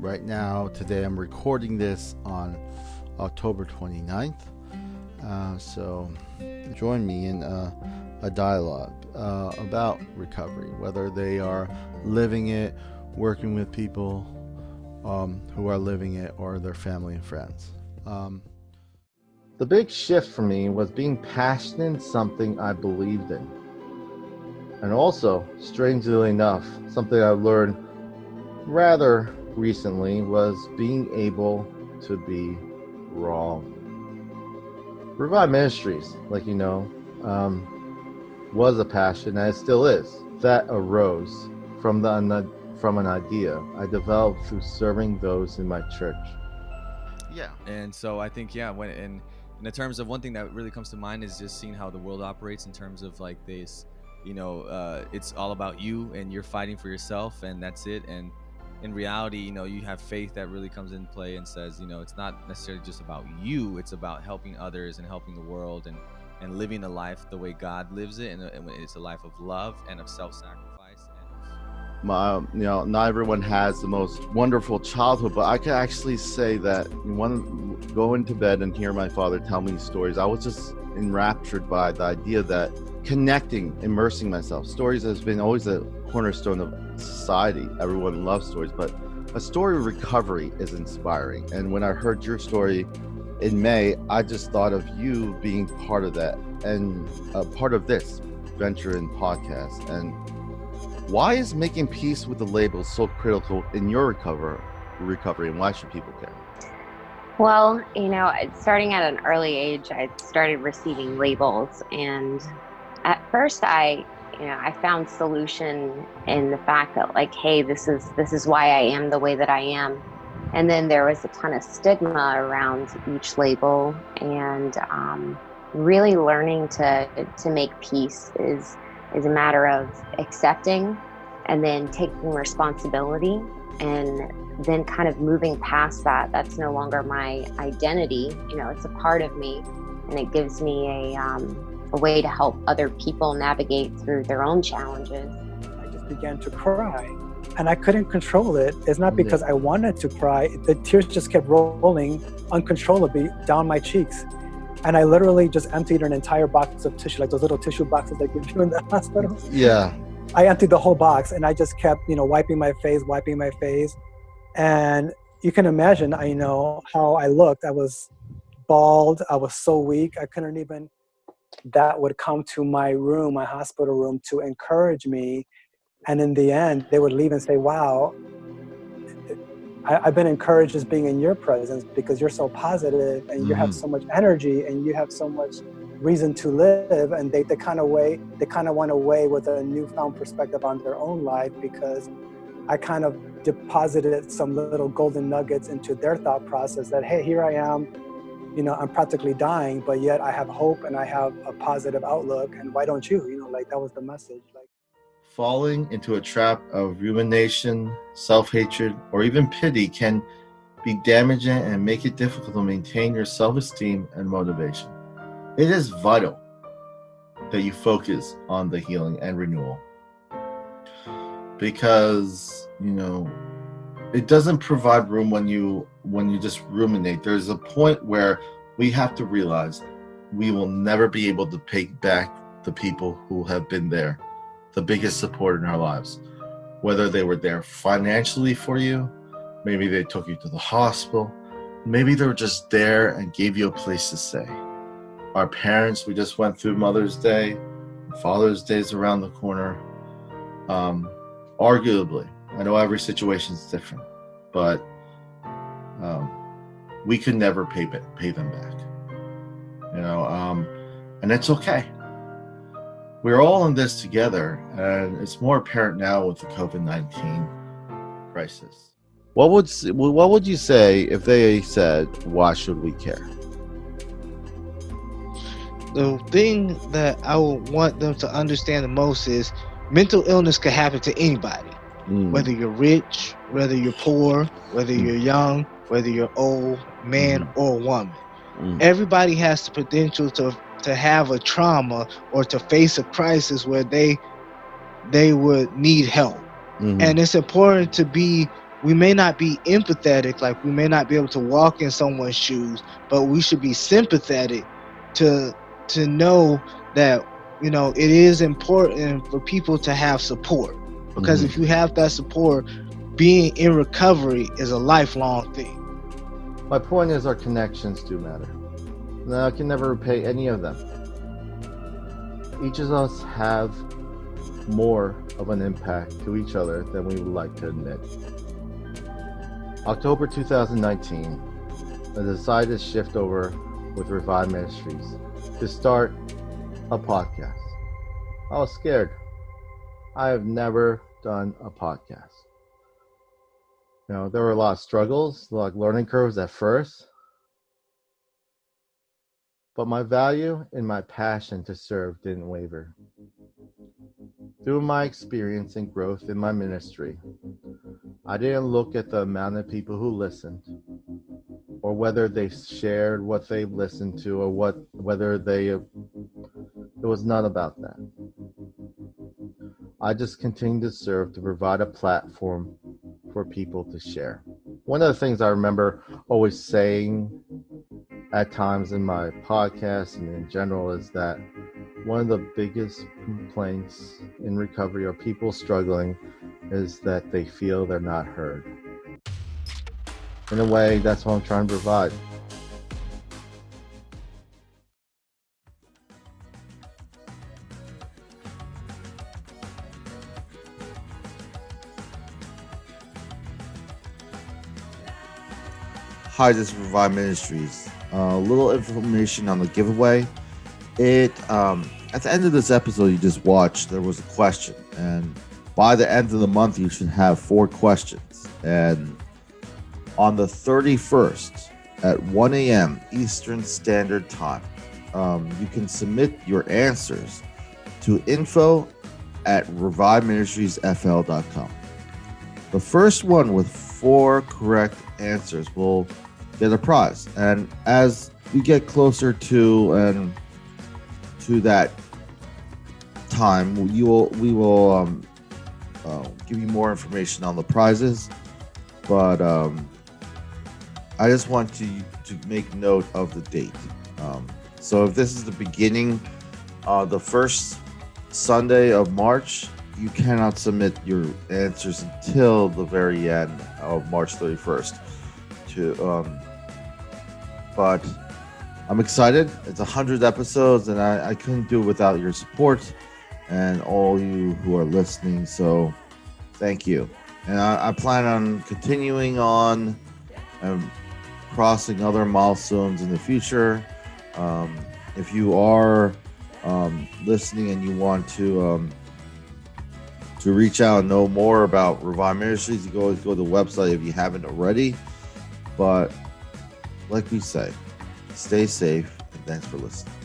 right now, today I'm recording this on October 29th. So join me in a dialogue about recovery, whether they are living it, working with people who are living it, or their family and friends. The big shift for me was being passionate in something I believed in. And also, strangely enough, something I learned rather recently was being able to be wrong. Revive Ministries, like you know, was a passion, and it still is. That arose from an idea I developed through serving those in my church. Yeah. And so I think, when in the terms of one thing that really comes to mind is just seeing how the world operates in terms of like this, it's all about you and you're fighting for yourself and that's it. And in reality, you have faith that really comes in play and says, it's not necessarily just about you. It's about helping others and helping the world and living a life the way God lives it. And it's a life of love and of self-sacrifice. Not everyone has the most wonderful childhood, but I can actually say that going to bed and hear my father tell me stories, I was just enraptured by the idea that connecting, immersing myself. Stories has been always a cornerstone of society. Everyone loves stories, but a story of recovery is inspiring. And when I heard your story in May, I just thought of you being part of that and part of this venture in podcast. And why is making peace with the labels so critical in your recovery, and why should people care? Well, starting at an early age, I started receiving labels, and at first I found solution in the fact that like, hey, this is why I am the way that I am. And then there was a ton of stigma around each label, and really learning to make peace is a matter of accepting and then taking responsibility and then kind of moving past that. That's no longer my identity. It's a part of me, and it gives me a way to help other people navigate through their own challenges. I just began to cry, and I couldn't control it. It's not because I wanted to cry. The tears just kept rolling uncontrollably down my cheeks. And I literally just emptied an entire box of tissue, like those little tissue boxes they give you in the hospital. Yeah. I emptied the whole box, and I just kept, wiping my face. And you can imagine, how I looked. I was bald. I was so weak. I couldn't even, that would come to my hospital room to encourage me. And in the end, they would leave and say, wow, I've been encouraged just being in your presence because you're so positive and you have so much energy and you have so much reason to live. And they kind of went away with a newfound perspective on their own life, because I kind of deposited some little golden nuggets into their thought process that, hey, here I am, I'm practically dying, but yet I have hope and I have a positive outlook. And why don't you? That was the message. Falling into a trap of rumination, self-hatred, or even pity can be damaging and make it difficult to maintain your self-esteem and motivation. It is vital that you focus on the healing and renewal, because it doesn't provide room when you just ruminate. There's a point where we have to realize we will never be able to pay back the people who have been there, the biggest support in our lives, whether they were there financially for you, maybe they took you to the hospital, maybe they were just there and gave you a place to stay. Our parents, we just went through Mother's Day, Father's Day is around the corner. Arguably, I know every situation is different, but we could never pay them back, and it's okay. We're all in this together, and it's more apparent now with the COVID-19 crisis. What would you say if they said, why should we care? The thing that I would want them to understand the most is mental illness can happen to anybody, whether you're rich, whether you're poor, whether you're young, whether you're old, man or woman. Everybody has the potential to have a trauma or to face a crisis where they would need help. And it's important to be we may not be empathetic, like we may not be able to walk in someone's shoes, but we should be sympathetic to know that, you know, it is important for people to have support, because if you have that support, being in recovery is a lifelong thing. My point is, our connections do matter. Now, I can never repay any of them. Each of us have more of an impact to each other than we would like to admit. October 2019, I decided to shift over with Revive Ministries to start a podcast. I was scared. I have never done a podcast. You know, there were a lot of struggles, a lot of learning curves at first. But my value and my passion to serve didn't waver. Through my experience and growth in my ministry, I didn't look at the amount of people who listened, or whether they shared what they listened to, or whether it was not about that. I just continued to serve, to provide a platform for people to share. One of the things I remember always saying at times in my podcast and in general is that one of the biggest complaints in recovery, or people struggling, is that they feel they're not heard. In a way, that's what I'm trying to provide. Hi, this is Revive Ministries. A little information on the giveaway. At the end of this episode you just watched, there was a question, and by the end of the month you should have 4 questions. And on the 31st at 1 a.m. Eastern Standard Time, you can submit your answers to info@reviveministriesfl.com. The first one with 4 correct answers will get a prize. And as we get closer to that time, we will give you more information on the prizes. But I just want to make note of the date. So if this is the beginning, the first Sunday of March, you cannot submit your answers until the very end of March 31st. But I'm excited. It's 100 episodes, and I couldn't do it without your support and all you who are listening. So thank you. And I plan on continuing on and crossing other milestones in the future. If you are listening and you want to reach out and know more about Revive Ministries, you can always go to the website if you haven't already. But like we say, stay safe, and thanks for listening.